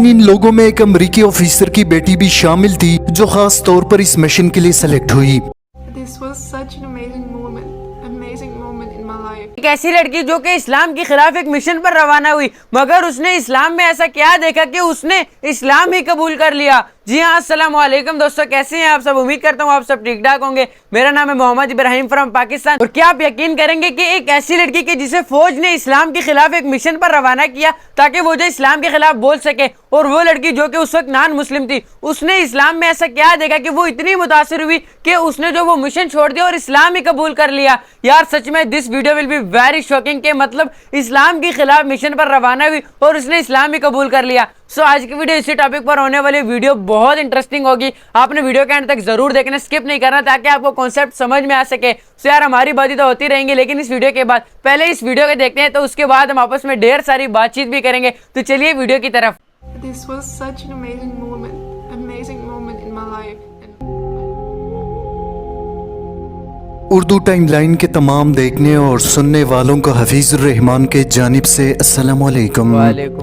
नाज़रीन, इन लोगों में एक अमरीकी ऑफिसर की बेटी भी शामिल थी जो खास तौर पर इस मिशन के लिए सेलेक्ट हुई। This was such an amazing moment in my life. एक ऐसी लड़की जो कि इस्लाम के खिलाफ एक मिशन पर रवाना हुई, मगर उसने इस्लाम में ऐसा क्या देखा कि उसने इस्लाम ही कबूल कर लिया। जी हाँ, अस्सलाम वालेकुम दोस्तों, कैसे हैं आप सब? उम्मीद करता हूँ आप सब ठीक ठाक होंगे। मेरा नाम है मोहम्मद इब्राहिम फ्रॉम पाकिस्तान। और क्या आप यकीन करेंगे कि एक ऐसी लड़की के जिसे फौज ने इस्लाम के खिलाफ एक मिशन पर रवाना किया ताकि वो जो इस्लाम के खिलाफ बोल सके, और वो लड़की जो कि उस वक्त नॉन मुस्लिम थी, उसने इस्लाम में ऐसा क्या देखा कि वो इतनी मुतासिर हुई कि उसने जो वो मिशन छोड़ दिया और इस्लाम ही कबूल कर लिया। यार सच में this video will be very shocking के मतलब इस्लाम के खिलाफ मिशन पर रवाना हुई और उसने इस्लाम ही कबूल कर लिया। सो आज की वीडियो इसी टॉपिक पर होने वाली वीडियो बहुत इंटरेस्टिंग होगी। आपने वीडियो के एंड तक जरूर देखना, स्किप नहीं करना ताकि आपको कॉन्सेप्ट समझ में आ सके। सो यार हमारी बातें तो होती रहेंगी, लेकिन इस वीडियो के बाद पहले इस वीडियो को देखते हैं, तो उसके बाद हम आपस में ढेर सारी बातचीत भी करेंगे। तो चलिए वीडियो की तरफ। This was such an amazing moment in my life. Urdu timeline के तमाम देखने और सुनने वालों को हफीजुर रहमान के जानिब से अस्सलाम वालेकुम।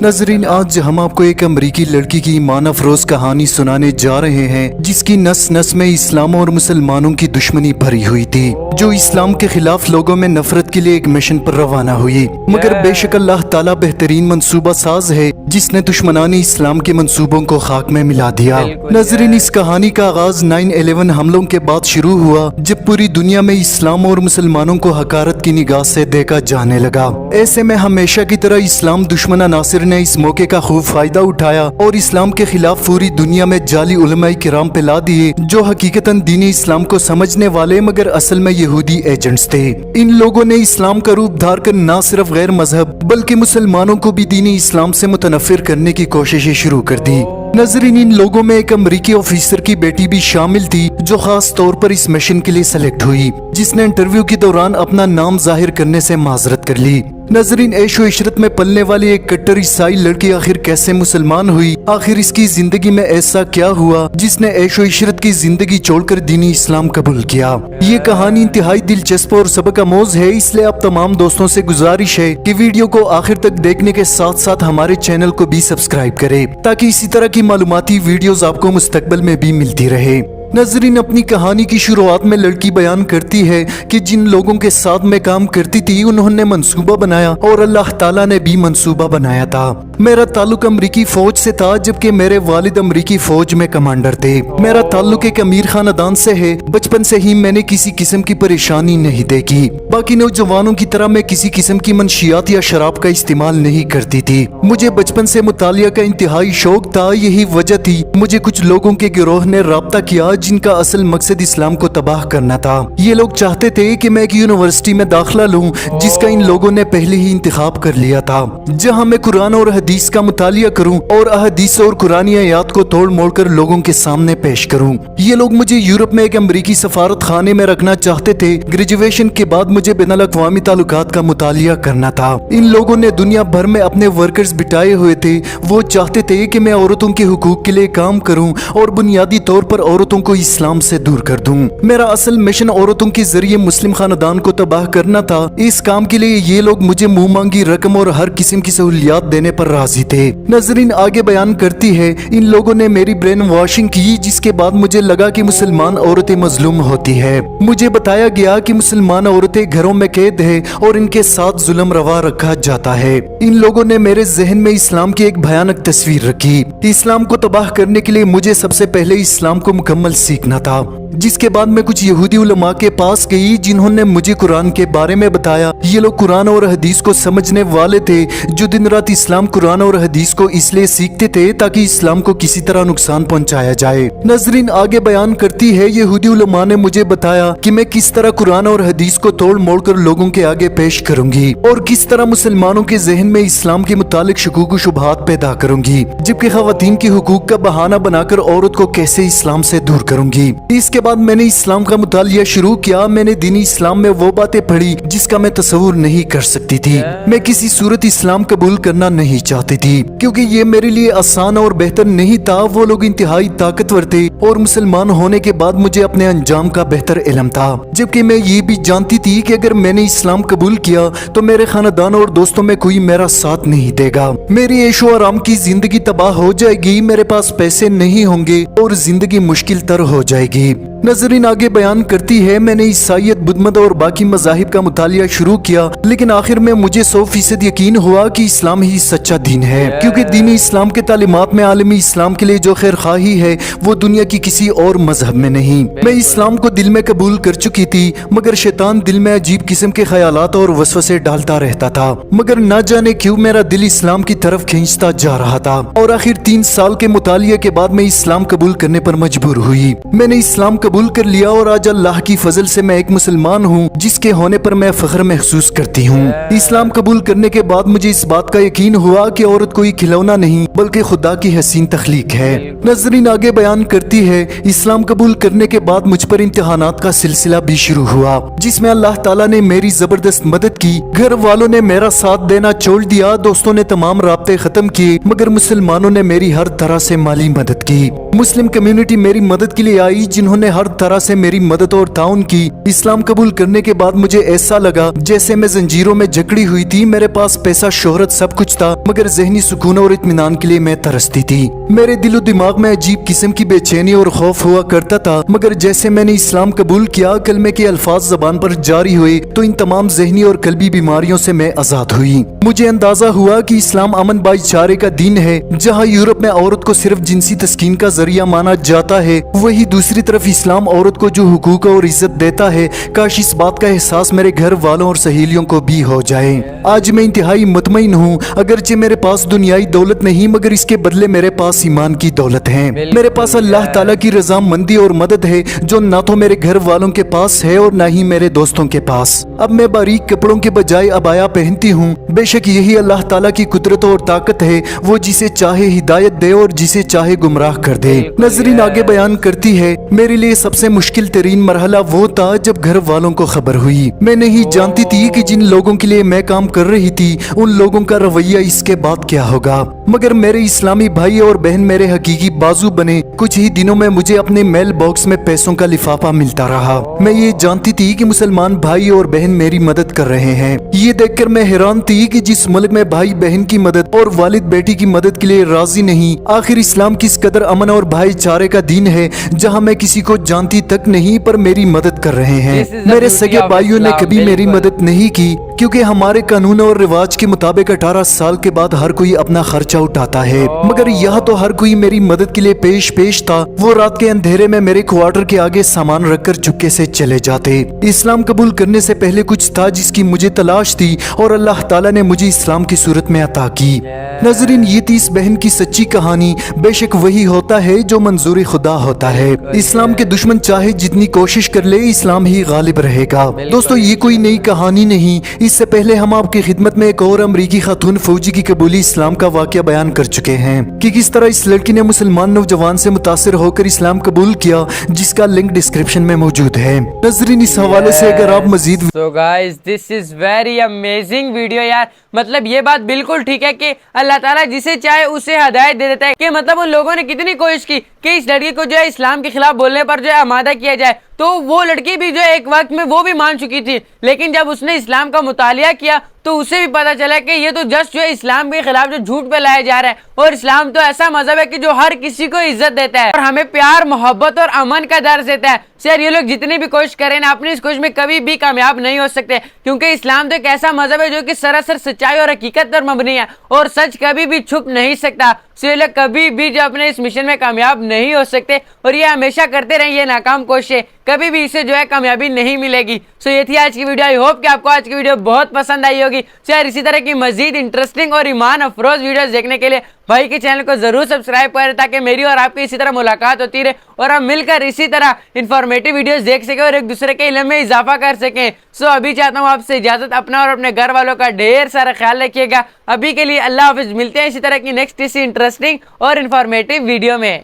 नाज़रीन, आज हम आपको एक अमरीकी लड़की की ईमान अफरोज कहानी सुनाने जा रहे हैं जिसकी नस नस में इस्लाम और मुसलमानों की दुश्मनी भरी हुई थी, जो इस्लाम के खिलाफ लोगों में नफरत के लिए एक मिशन पर रवाना हुई। मगर बेशक अल्लाह ताला बेहतरीन मंसूबा साज है जिसने दुश्मनानी इस्लाम के मंसूबों को खाक में मिला दिया। नाज़रीन, इस कहानी का आगाज 9/11 हमलों के बाद शुरू हुआ, जब पूरी दुनिया में इस्लाम और मुसलमानों को हकारत की निगाह से देखा जाने लगा। ऐसे में हमेशा की तरह इस्लाम दुश्मन नासिर ने इस मौके का खूब फायदा उठाया और इस्लाम के खिलाफ पूरी दुनिया में जाली उलमाए किराम फैला दिए, जो हकीकतन दीनी इस्लाम को समझने वाले मगर असल में यहूदी एजेंट्स थे। इन लोगों ने इस्लाम का रूप धार कर न सिर्फ गैर मजहब बल्कि मुसलमानों को भी दीनी इस्लाम से मुतनफिर करने की कोशिशें शुरू कर दी। नाज़रीन, इन लोगों में एक अमरीकी ऑफिसर की बेटी भी शामिल थी जो खास तौर पर इस मिशन के लिए सेलेक्ट हुई, जिसने इंटरव्यू के दौरान अपना नाम जाहिर करने से माजरत कर ली। नाज़रीन, ऐशो इशरत में पलने वाली एक कट्टर ईसाई लड़की आखिर कैसे मुसलमान हुई? आखिर इसकी जिंदगी में ऐसा क्या हुआ जिसने ऐशो इशरत की जिंदगी छोड़कर दीनी इस्लाम कबूल किया? ये कहानी इंतहाई दिलचस्प और सबक आमोज है, इसलिए आप तमाम दोस्तों से गुजारिश है कि वीडियो को आखिर तक देखने के साथ साथ हमारे चैनल को भी सब्सक्राइब करें ताकि इसी तरह की मालूमाती वीडियोस आपको मुस्तकबिल में भी मिलती रहे। नाज़रीन, अपनी कहानी की शुरुआत में लड़की बयान करती है कि जिन लोगों के साथ मैं काम करती थी उन्होंने मंसूबा बनाया और अल्लाह ताला ने भी मंसूबा बनाया था। मेरा ताल्लुक अमरीकी फौज से था, जबकि मेरे वालिद अमरीकी फौज में कमांडर थे। मेरा ताल्लुक एक अमीर खानदान से है। बचपन से ही मैंने किसी किस्म की परेशानी नहीं देखी। बाकी नौजवानों की तरह मैं किसी किस्म की मंशियात या शराब का इस्तेमाल नहीं करती थी। मुझे बचपन से मुतालिया का इंतहाई शौक था। यही वजह थी मुझे कुछ लोगों के गिरोह ने राब्ता किया जिनका असल मकसद इस्लाम को तबाह करना था। ये लोग चाहते थे कि मैं एक यूनिवर्सिटी में दाखिला लूं जिसका इन लोगों ने पहले ही इंतखाब कर लिया था, जहां मैं कुरान और हदीस का मुतालिया करूं और अहदीस और कुरानी आयात को तोड़ मोड़ कर लोगों के सामने पेश करूं। ये लोग मुझे यूरोप में एक अमरीकी सफारत खाने में रखना चाहते थे। ग्रेजुएशन के बाद मुझे बैनुल अक़वामी ताल्लुकात का मुतालिया करना था। इन लोगों ने दुनिया भर में अपने वर्कर्स बिठाए हुए थे। वो चाहते थे कि मैं औरतों के हुकूक के लिए काम करूं और बुनियादी तौर पर औरतों को इस्लाम से दूर कर दूं। मेरा असल मिशन औरतों के जरिए मुस्लिम खानदान को तबाह करना था। इस काम के लिए ये लोग मुझे मुंह मांगी रकम और हर किस्म की सहूलियात देने पर राजी थे। नाज़रीन, आगे बयान करती है, इन लोगों ने मेरी ब्रेन वॉशिंग की, जिसके बाद मुझे लगा कि मुसलमान औरतें मजलूम होती है। मुझे बताया गया कि मुसलमान औरतें घरों में कैद है और इनके साथ जुल्म रवा रखा जाता है। इन लोगों ने मेरे जहन में इस्लाम की एक भयानक तस्वीर रखी। इस्लाम को तबाह करने के लिए मुझे सबसे पहले इस्लाम को मुकम्मल सीखना था, जिसके बाद मैं कुछ यहूदी उलमा के पास गई जिन्होंने मुझे कुरान के बारे में बताया। ये लोग कुरान और हदीस को समझने वाले थे, जो दिन रात इस्लाम, कुरान और हदीस को इसलिए सीखते थे ताकि इस्लाम को किसी तरह नुकसान पहुंचाया जाए। नाज़रीन, आगे बयान करती है, यहूदी उलमा ने मुझे बताया कि मैं किस तरह कुरान और हदीस को तोड़ मोड़ कर लोगों के आगे पेश करूंगी और किस तरह मुसलमानों के जहन में इस्लाम के मुतालिक शुकूक व शुबहात पैदा करूंगी, जबकि खवातीन के हुकूक का बहाना बनाकर औरत को कैसे इस्लाम से दूर करूंगी। इसके बाद मैंने इस्लाम का मुतालिया शुरू किया। मैंने दीनी इस्लाम में वो बातें पढ़ी जिसका मैं तस्वुर नहीं कर सकती थी। मैं किसी सूरत इस्लाम कबूल करना नहीं चाहती थी क्योंकि ये मेरे लिए आसान और बेहतर नहीं था। वो लोग इंतहाई ताकतवर थे और मुसलमान होने के बाद मुझे अपने अंजाम का बेहतर इल्म था, जबकि मैं ये भी जानती थी कि अगर मैंने इस्लाम कबूल किया तो मेरे खानदान और दोस्तों में कोई मेरा साथ नहीं देगा। मेरी ऐशो आराम की जिंदगी तबाह हो जाएगी, मेरे पास पैसे नहीं होंगे और जिंदगी मुश्किल तर हो जाएगी। नजरीन आगे बयान करती है, मैंने ईसाईयत, बुद्ध और बाकी मजाहिब का मुतालिया शुरू किया, लेकिन आखिर में मुझे 100% यकीन हुआ कि इस्लाम ही सच्चा दीन है, क्योंकि दीनी इस्लाम के तालीमात में आलमी इस्लाम के लिए जो खैर खाही है वो दुनिया की किसी और मजहब में नहीं। मैं इस्लाम को दिल में कबूल कर चुकी थी, मगर शैतान दिल में अजीब किस्म के ख्यालात और वसवसे डालता रहता था, मगर न जाने क्यों मेरा दिल इस्लाम की तरफ खींचता जा रहा था। और आखिर 3 साल के मुतालिया के बाद मैं इस्लाम कबूल करने पर मजबूर हुई। मैंने इस्लाम कबूल कर लिया और आज अल्लाह की फजल से मैं एक मुसलमान हूँ, जिसके होने पर मैं फख्र महसूस करती हूँ। इस्लाम कबूल करने के बाद मुझे इस बात का यकीन हुआ कि औरत कोई खिलौना नहीं बल्कि खुदा की हसीन तख्लीक है। नजरीन आगे बयान करती है, इस्लाम कबूल करने के बाद मुझ पर इम्तिहानात का सिलसिला भी शुरू हुआ, जिसमें अल्लाह ताला ने मेरी जबरदस्त मदद की। घर वालों ने मेरा साथ देना छोड़ दिया, दोस्तों ने तमाम राब्ते खत्म किए, मगर मुसलमानों ने मेरी हर तरह से माली मदद की। मुस्लिम कम्युनिटी मेरी मदद के लिए आई, जिन्होंने हर तरह से मेरी मदद और ताउन की। इस्लाम कबूल करने के बाद मुझे ऐसा लगा जैसे मैं जंजीरों में जकड़ी हुई थी। मेरे पास पैसा, शोहरत, सब कुछ था, मगर ज़हनी सुकून और इत्मीनान के लिए मैं तरसती थी। मेरे दिलो दिमाग में अजीब किस्म की बेचैनी और खौफ हुआ करता था, मगर जैसे मैंने इस्लाम कबूल किया, कलमे के अल्फाज ज़बान पर जारी हुए, तो इन तमाम ज़हनी और कल्बी बीमारियों से मैं आजाद हुई। मुझे अंदाजा हुआ कि इस्लाम अमन भाईचारे का दीन है। जहाँ यूरोप में औरत को सिर्फ जिनसी तस्कीन का जरिया माना जाता है, वही दूसरी तरफ इस्लाम औरत को जो हुकूक और इज्जत देता है। काश इस बात का एहसास मेरे घर वालों और सहेलियों को भी हो जाए। आज मैं इंतहाई मुतमईन हूँ, अगरचे मेरे पास दुनियाई दौलत नहीं, मगर इसके बदले मेरे पास ईमान की दौलत है। मेरे पास अल्लाह ताला की रज़ामंदी और मदद है, जो ना तो मेरे घर वालों के पास है और ना ही मेरे दोस्तों के पास। अब मैं बारीक कपड़ों के बजाय अबाया पहनती हूँ। बेशक यही अल्लाह ताला की कुदरत और ताकत है, वो जिसे चाहे हिदायत दे और जिसे चाहे गुमराह कर दे। नजरीन आगे बयान करती है, मेरे लिए सबसे मुश्किल तरीन मरहला वो था जब घर वालों को खबर हुई। मैं नहीं जानती थी कि जिन लोगों के लिए मैं काम कर रही थी, उन लोगों का रवैया इसके बाद क्या होगा, मगर मेरे इस्लामी भाई और बहन मेरे हकीकी बाजू बने। कुछ ही दिनों में मुझे अपने मेल बॉक्स में पैसों का लिफाफा मिलता रहा। मैं ये जानती थी कि मुसलमान भाई और बहन मेरी मदद कर रहे हैं। ये देखकर मैं हैरान थी कि जिस मुल्क में भाई बहन की मदद और वालिद बेटी की मदद के लिए राजी नहीं, आखिर इस्लाम किस कदर अमन और भाईचारे का दीन है, जहाँ मैं किसी को जानती तक नहीं पर मेरी मदद कर रहे हैं। मेरे सगे भाइयों ने कभी मेरी मदद नहीं की, क्योंकि हमारे कानून और रिवाज के मुताबिक 18 साल के बाद हर कोई अपना खर्चा उठाता है, मगर यहाँ तो हर कोई मेरी मदद के लिए पेश था। वो रात के अंधेरे में मेरे क्वार्टर के आगे सामान रखकर चुपके से चले जाते। इस्लाम कबूल करने से पहले कुछ था जिसकी मुझे तलाश थी, और अल्लाह ताला ने मुझे इस्लाम की सूरत में अता की। नजरीन ये थी इस बहन की सच्ची कहानी। बेशक वही होता है जो मंजूरी खुदा होता है। इस्लाम के दुश्मन चाहे जितनी कोशिश कर ले, इस्लाम ही गालिब रहेगा। दोस्तों ये कोई नई कहानी नहीं, इससे पहले हम आपकी खिदमत में एक और अमरीकी खातून फौजी की कबूली इस्लाम का वाकया बयान कर चुके हैं कि किस तरह इस लड़की ने मुसलमान नौजवान से मुतासिर होकर इस्लाम कबूल किया, जिसका लिंक डिस्क्रिप्शन में मौजूद है। नजरीन इस हवाले से अगर आप मजीद So guys, this is very amazing video यार। मतलब ये बात बिल्कुल ठीक है कि अल्लाह ताला जिसे चाहे उसे हिदायत दे देता है, कि मतलब उन लोगों ने कितनी कोशिश की कि इस लड़की को जो है इस्लाम के खिलाफ बोलने पर जो है आमादा किया जाए, तो वो लड़की भी जो है एक वक्त में वो भी मान चुकी थी, लेकिन जब उसने इस्लाम का मुतालिया किया तो उसे भी पता चला कि ये तो जस्ट जो है इस्लाम के खिलाफ जो झूठ फैलाया जा रहा है, और इस्लाम तो ऐसा मजहब है कि जो हर किसी को इज्जत देता है और हमें प्यार, मोहब्बत और अमन का दर्ज देता है। यार ये लोग जितनी भी कोशिश करें ना, अपनी इस कोशिश में कभी भी कामयाब नहीं हो सकते, क्योंकि इस्लाम तो एक ऐसा मजहब है जो कि सरासर सच्चाई और हकीकत पर मबनी है, और सच कभी भी छुप नहीं सकता। सो ये लोग कभी भी जो अपने इस मिशन में कामयाब नहीं हो सकते, और ये हमेशा करते रहे ये नाकाम कोशिशें, कभी भी इसे जो है कामयाबी नहीं मिलेगी। सो ये थी आज की वीडियो। आई होप कि आपको आज की वीडियो बहुत पसंद आई होगी। सो यार इसी तरह की मजीद इंटरेस्टिंग और ईमान अफरोज वीडियोस देखने के लिए भाई के चैनल को जरूर सब्सक्राइब करें, ताकि मेरी और आपकी इसी तरह मुलाकात होती रहे और हम मिलकर इसी तरह इंफॉर्मेटिव वीडियोस देख सकें और एक दूसरे के इल्म में इजाफा कर सकें। सो अभी चाहता हूँ आपसे इजाजत, अपना और अपने घर वालों का ढेर सारा ख्याल रखिएगा। अभी के लिए अल्लाह हाफिज। मिलते हैं इसी तरह की नेक्स्ट इसी इंटरेस्टिंग और इंफॉर्मेटिव वीडियो में।